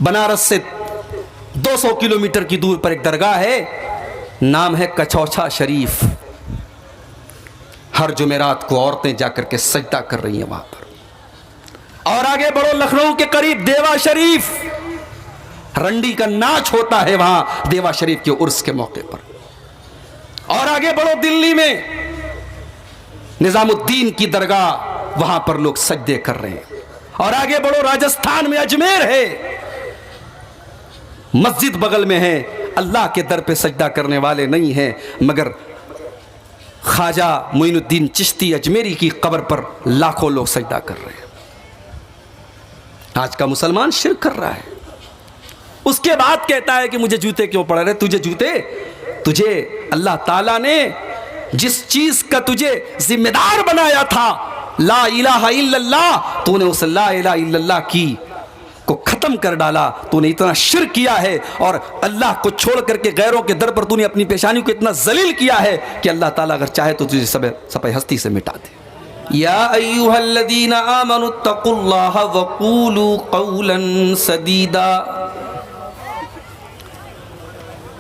बनारस से 200 किलोमीटर की दूर पर एक दरगाह है, नाम है कचौछा शरीफ। हर जुमेरात को औरतें जाकर के सजदा कर रही हैं वहां पर। और आगे बढ़ो, लखनऊ के करीब देवा शरीफ, रंडी का नाच होता है वहां देवा शरीफ के उर्स के मौके पर। और आगे बढ़ो, दिल्ली में निजामुद्दीन की दरगाह, वहां पर लोग सजदे कर रहे हैं। और आगे बढ़ो, राजस्थान में अजमेर है, मस्जिद बगल में है, अल्लाह के दर पे सजदा करने वाले नहीं हैं, मगर ख्वाजा मोइनुद्दीन चिश्ती अजमेरी की कब्र पर लाखों लोग सजदा कर रहे हैं। आज का मुसलमान शिर्क कर रहा है। उसके बाद कहता है कि मुझे जूते क्यों पड़ रहे? तुझे जूते, तुझे अल्लाह ताला ने जिस चीज का तुझे जिम्मेदार बनाया था, ला इलाहा इल्लल्लाह, तूने उस ला इलाहा इल्लल्लाह की को खत्म कर डाला। तूने इतना शिर्क किया है और अल्लाह को छोड़ करके गैरों के दर पर तूने अपनी पेशानी को इतना जलील किया है कि अल्लाह ताला अगर चाहे तो तुझे सब हस्ती से मिटा दे। या अय्युहल्लज़ीना आमनु तक़ुल्लाह वक़ूलू क़ौलन सदीदा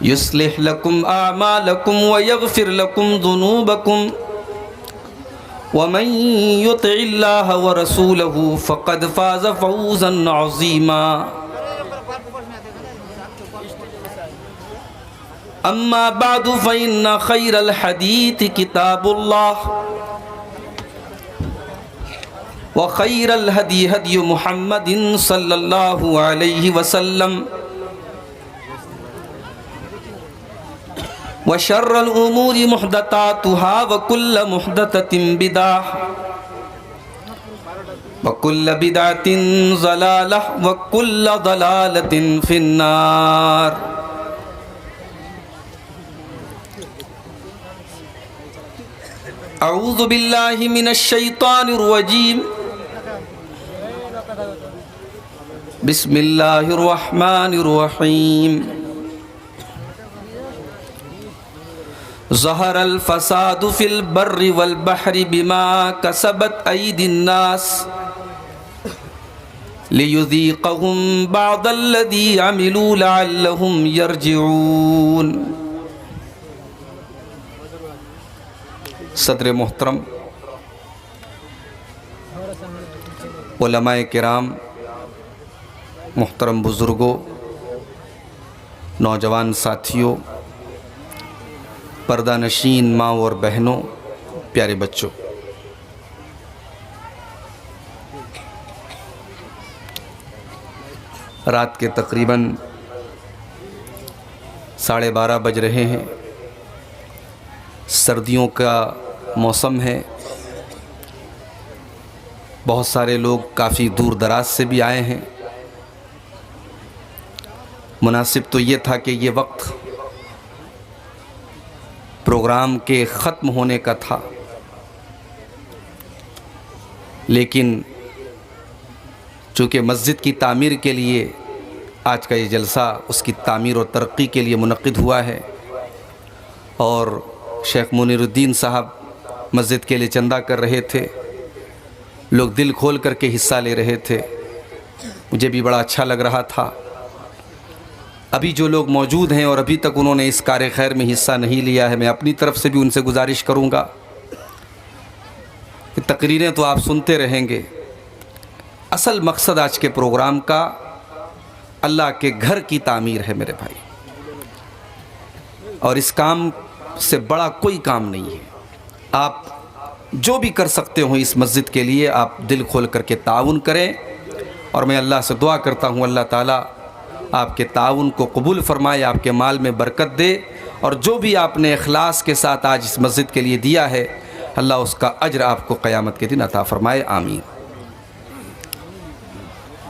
युस्लिह लकुम आमालकुम व यग़फिर लकुम ज़ुनूबकुम वमन युतिइल्लाह व रसूलहु फ़क़द फ़ाज़ फ़ौज़न अज़ीमा। अम्मा बअदु फ़इन्न ख़ैरल हदीथ किताबुल्लाह व ख़ैरल हदी हदी मुहम्मदिन सल्लल्लाहु अलैहि वसल्लम व शर्रल उमूरि मुहदतातुहा व कुल्ल मुहदततिन बिदअह व कुल्ल बिदअतिन ज़लालह व कुल्ल ज़लालतिन फिन्नार। अऊज़ु बिल्लाहि मिनश शैतानिर रजीम। बिस्मिल्लाहिर रहमानिर रहीम। ज़हरल फ़सादु फ़िल बर्रि वल बहरि बिमा कसबत अयदिन नास लियुज़ीक़हुम बअदल्लज़ी अमिलू लअल्लहुम यरजिऊन। सदर मोहतरम, उलमाए किराम, मोहतरम बुज़ुर्गों, नौजवान साथियों, पर्दा नशीन माँ और बहनों, प्यारे बच्चों, रात के तकरीबन 12:30 बज रहे हैं। सर्दियों का मौसम है। बहुत सारे लोग काफ़ी दूर दराज से भी आए हैं। मुनासिब तो ये था कि ये वक्त प्रोग्राम के ख़त्म होने का था, लेकिन चूँकि मस्जिद की तामीर के लिए आज का ये जलसा उसकी तामीर और तरक्की के लिए मुनक़िद हुआ है और शेख मुनीरुद्दीन साहब मस्जिद के लिए चंदा कर रहे थे, लोग दिल खोल करके हिस्सा ले रहे थे। मुझे भी बड़ा अच्छा लग रहा था। अभी जो लोग मौजूद हैं और अभी तक उन्होंने इस कार्य खैर में हिस्सा नहीं लिया है, मैं अपनी तरफ से भी उनसे गुजारिश करूंगा कि तकरीरें तो आप सुनते रहेंगे। असल मकसद आज के प्रोग्राम का अल्लाह के घर की तामीर है मेरे भाई, और इस काम से बड़ा कोई काम नहीं है। आप जो भी कर सकते हो इस मस्जिद के लिए आप दिल खोल करके ताउन करें, और मैं अल्लाह से दुआ करता हूँ अल्लाह ताला आपके ताउन को कबूल फरमाए, आपके माल में बरकत दे, और जो भी आपने इखलास के साथ आज इस मस्जिद के लिए दिया है अल्लाह उसका अज्र आपको क़यामत के दिन अता फरमाए, आमीन।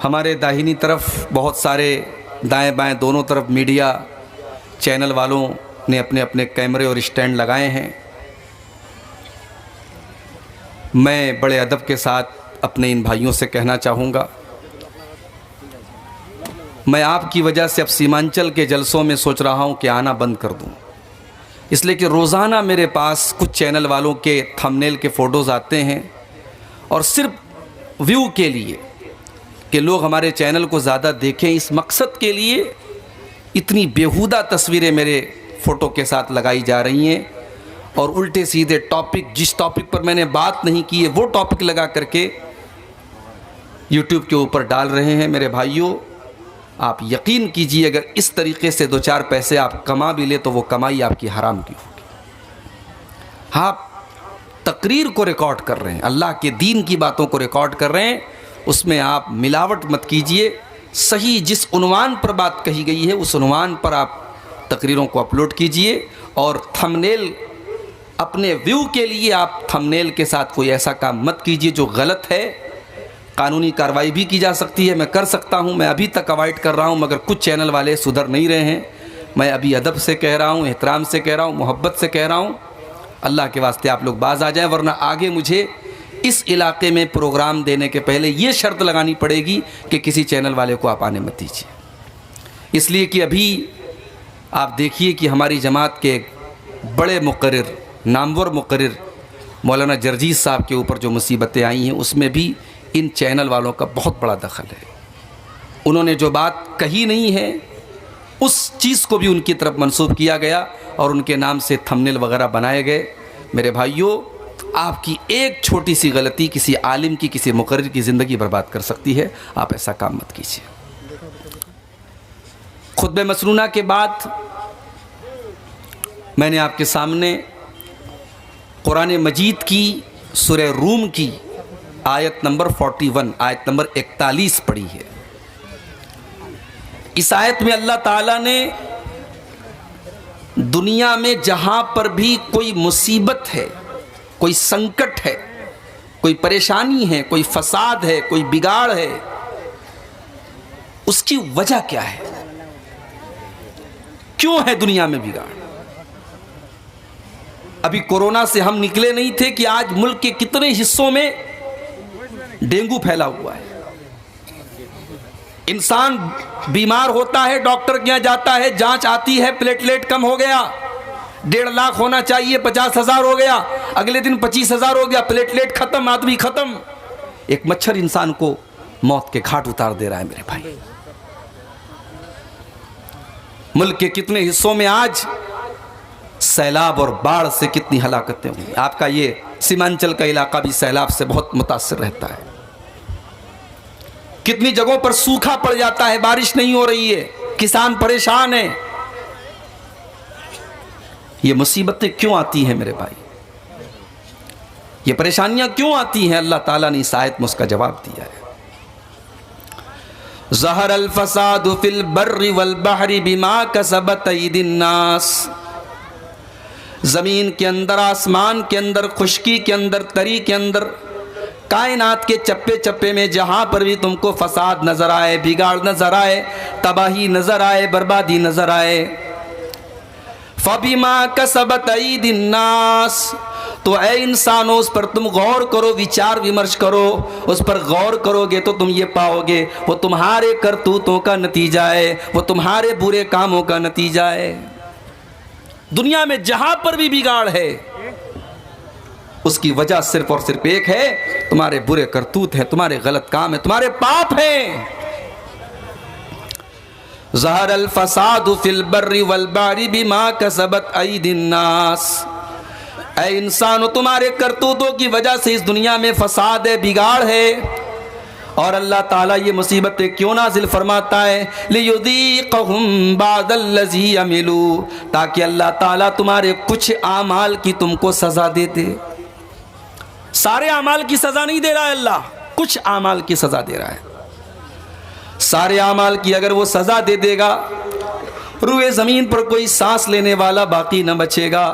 हमारे दाहिनी तरफ बहुत सारे, दाएं बाएं दोनों तरफ मीडिया चैनल वालों ने अपने अपने कैमरे और स्टैंड लगाए हैं। मैं बड़े अदब के साथ अपने इन भाइयों से कहना चाहूँगा, मैं आपकी वजह से अब सीमांचल के जलसों में सोच रहा हूँ कि आना बंद कर दूँ, इसलिए कि रोज़ाना मेरे पास कुछ चैनल वालों के थंबनेल के फ़ोटोज़ आते हैं और सिर्फ व्यू के लिए कि लोग हमारे चैनल को ज़्यादा देखें, इस मकसद के लिए इतनी बेहुदा तस्वीरें मेरे फ़ोटो के साथ लगाई जा रही हैं और उल्टे सीधे टॉपिक, जिस टॉपिक पर मैंने बात नहीं की है वो टॉपिक लगा करके यूट्यूब के ऊपर डाल रहे हैं। मेरे भाइयों, आप यकीन कीजिए, अगर इस तरीके से 2-4 पैसे आप कमा भी ले तो वो कमाई आपकी हराम की होगी। आप तकरीर को रिकॉर्ड कर रहे हैं, अल्लाह के दीन की बातों को रिकॉर्ड कर रहे हैं, उसमें आप मिलावट मत कीजिए। सही जिस उन्वान पर बात कही गई है उस उन्वान पर आप तकरीरों को अपलोड कीजिए और थंबनेल, अपने व्यू के लिए आप थंबनेल के साथ कोई ऐसा काम मत कीजिए जो गलत है। कानूनी कार्रवाई भी की जा सकती है, मैं कर सकता हूं, मैं अभी तक अवॉइड कर रहा हूं, मगर कुछ चैनल वाले सुधर नहीं रहे हैं। मैं अभी अदब से कह रहा हूं, एहतराम से कह रहा हूं, मोहब्बत से कह रहा हूं, अल्लाह के वास्ते आप लोग बाज आ जाएं, वरना आगे मुझे इस इलाके में प्रोग्राम देने के पहले ये शर्त लगानी पड़ेगी कि किसी चैनल वाले को आप आने मत दीजिए। इसलिए कि अभी आप देखिए कि हमारी जमात के एक बड़े मुकर्रिर, नामवर मुकर्रिर मौलाना जर्जीस साहब के ऊपर जो मुसीबतें आई हैं उसमें भी इन चैनल वालों का बहुत बड़ा दखल है। उन्होंने जो बात कही नहीं है उस चीज़ को भी उनकी तरफ मंसूब किया गया और उनके नाम से थंबनेल वगैरह बनाए गए। मेरे भाइयों, आपकी एक छोटी सी गलती किसी आलिम की, किसी मुकर्रिर की ज़िंदगी बर्बाद कर सकती है। आप ऐसा काम मत कीजिए। खुतबे मसनूना के बाद मैंने आपके सामने कुरान मजीद की सूरह रूम की आयत नंबर 41, आयत नंबर 41 पढ़ी है। इस आयत में अल्लाह ताला ने दुनिया में जहाँ पर भी कोई मुसीबत है, कोई संकट है, कोई परेशानी है, कोई फसाद है, कोई बिगाड़ है, उसकी वजह क्या है, क्यों है दुनिया में बिगाड़। अभी कोरोना से हम निकले नहीं थे कि आज मुल्क के कितने हिस्सों में डेंगू फैला हुआ है। इंसान बीमार होता है, डॉक्टर के यहाँ जाता है, जांच आती है, प्लेटलेट कम हो गया, 1.5 लाख होना चाहिए 50,000 हो गया, अगले दिन 25,000 हो गया, प्लेटलेट खत्म, आदमी खत्म। एक मच्छर इंसान को मौत के घाट उतार दे रहा है। मेरे भाई, मुल्क के कितने हिस्सों में आज सैलाब और बाढ़ से कितनी हलाकतें हुई। आपका ये सीमांचल का इलाका भी सैलाब से बहुत मुतासिर रहता है। कितनी जगहों पर सूखा पड़ जाता है, बारिश नहीं हो रही है, किसान परेशान है। ये मुसीबतें क्यों आती हैं मेरे भाई, ये परेशानियां क्यों आती हैं? अल्लाह ताला ने इस आयत में उसका जवाब दिया है। ज़हर अल फसादु फिल बर्रि वल बहरी बिमा कसबत अयदिन नास। ज़मीन के अंदर, आसमान के अंदर, खुश्की के अंदर, तरी के अंदर, कायनात के चप्पे चप्पे में जहाँ पर भी तुमको फसाद नज़र आए, बिगाड़ नज़र आए, तबाही नज़र आए, बर्बादी नज़र आए, फबिमा कसबत अयदिन नास, तो ऐ इंसानों उस पर तुम गौर करो, विचार विमर्श करो, उस पर गौर करोगे तो तुम ये पाओगे वो तुम्हारे करतूतों का नतीजा है, वो तुम्हारे बुरे कामों का नतीजा है। दुनिया में जहां पर भी बिगाड़ है उसकी वजह सिर्फ और सिर्फ एक है, तुम्हारे बुरे करतूत हैं, तुम्हारे गलत काम है, तुम्हारे पाप हैं। ज़हर अल फसादु फिल बर्रि वल बहरी बिमा कसबत अयदिन नास। ऐ इंसानों, तुम्हारे करतूतों की वजह से इस दुनिया में फसाद है, बिगाड़ है। और अल्लाह ताला ये मुसीबतें क्यों नाजिल फरमाता है? लियुज़ीक़हुम बादल्लज़ी अमिलू, ताकि अल्लाह ताला तुम्हारे कुछ आमाल की तुमको सज़ा दे दे। सारे आमाल की सज़ा नहीं दे रहा है अल्लाह, कुछ आमाल की सज़ा दे रहा है। सारे आमाल की अगर वो सज़ा दे देगा, रूए ज़मीन पर कोई सांस लेने वाला बाकी न बचेगा।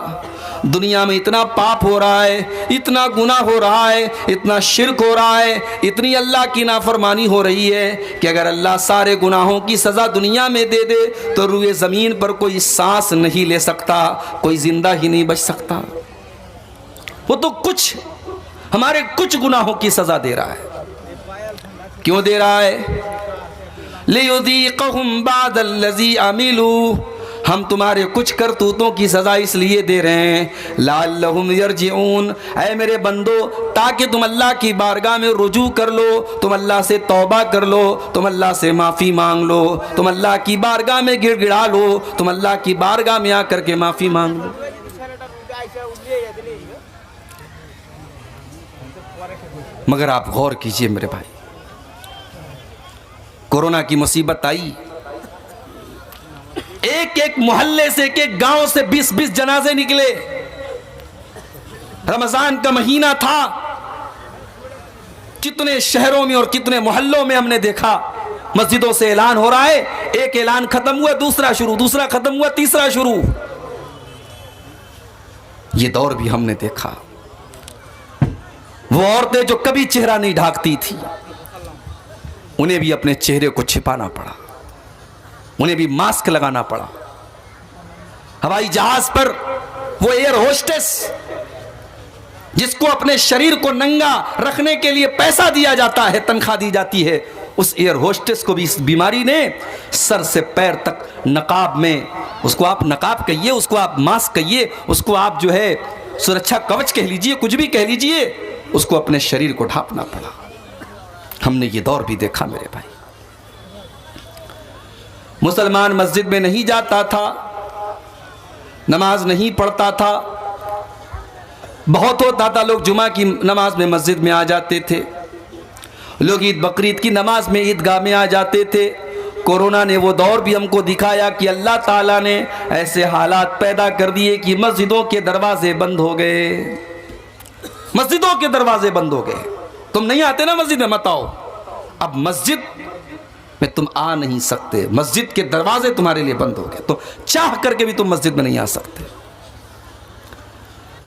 दुनिया में इतना पाप हो रहा है, इतना गुनाह हो रहा है, इतना शिर्क हो रहा है, इतनी अल्लाह की नाफरमानी हो रही है कि अगर अल्लाह सारे गुनाहों की सज़ा दुनिया में दे दे तो रूए ज़मीन पर कोई सांस नहीं ले सकता, कोई ज़िंदा ही नहीं बच सकता। वो तो कुछ हमारे कुछ गुनाहों की सज़ा दे रहा है। क्यों दे रहा है? लियुज़ीक़हुम बादल्लज़ी अमिलू, हम तुम्हारे कुछ करतूतों की सज़ा इसलिए दे रहे हैं लअल्लहुम यरजिऊन, ऐ मेरे बंदो, ताकि तुम अल्लाह की बारगाह में रुजू कर लो, तुम अल्लाह से तौबा कर लो, तुम अल्लाह से माफ़ी मांग लो, तुम अल्लाह की बारगाह में गिड़गिड़ा लो, तुम अल्लाह की बारगाह में आकर के माफ़ी मांग लो। मगर आप गौर कीजिए मेरे भाई, कोरोना की मुसीबत आई, एक एक मोहल्ले से, एक एक गांव से 20-20 जनाजे निकले। रमजान का महीना था, कितने शहरों में और कितने मोहल्लों में हमने देखा मस्जिदों से ऐलान हो रहा है, एक ऐलान खत्म हुआ दूसरा शुरू, दूसरा खत्म हुआ तीसरा शुरू। ये दौर भी हमने देखा। वो औरतें जो कभी चेहरा नहीं ढांकती थी, उन्हें भी अपने चेहरे को छिपाना पड़ा, उन्हें भी मास्क लगाना पड़ा। हवाई जहाज पर वो एयर होस्टेस जिसको अपने शरीर को नंगा रखने के लिए पैसा दिया जाता है, तनख्वाह दी जाती है, उस एयर होस्टेस को भी इस बीमारी ने सर से पैर तक नकाब में, उसको आप नकाब कहिए, उसको आप मास्क कहिए, उसको आप जो है सुरक्षा कवच कह लीजिए, कुछ भी कह लीजिए, उसको अपने शरीर को ढांपना पड़ा। हमने ये दौर भी देखा मेरे भाई। मुसलमान मस्जिद में नहीं जाता था, नमाज नहीं पढ़ता था। बहुत होता था लोग जुमा की नमाज में मस्जिद में आ जाते थे, लोग ईद बकरीद की नमाज में ईदगाह में आ जाते थे। कोरोना ने वो दौर भी हमको दिखाया कि अल्लाह ताला ने ऐसे हालात पैदा कर दिए कि मस्जिदों के दरवाजे बंद हो गए, मस्जिदों के दरवाजे बंद हो गए। तुम नहीं आते ना मस्जिद में, मत आओ। अब मस्जिद में तुम आ नहीं सकते, मस्जिद के दरवाजे तुम्हारे लिए बंद हो गए, तो चाह करके भी तुम मस्जिद में नहीं आ सकते।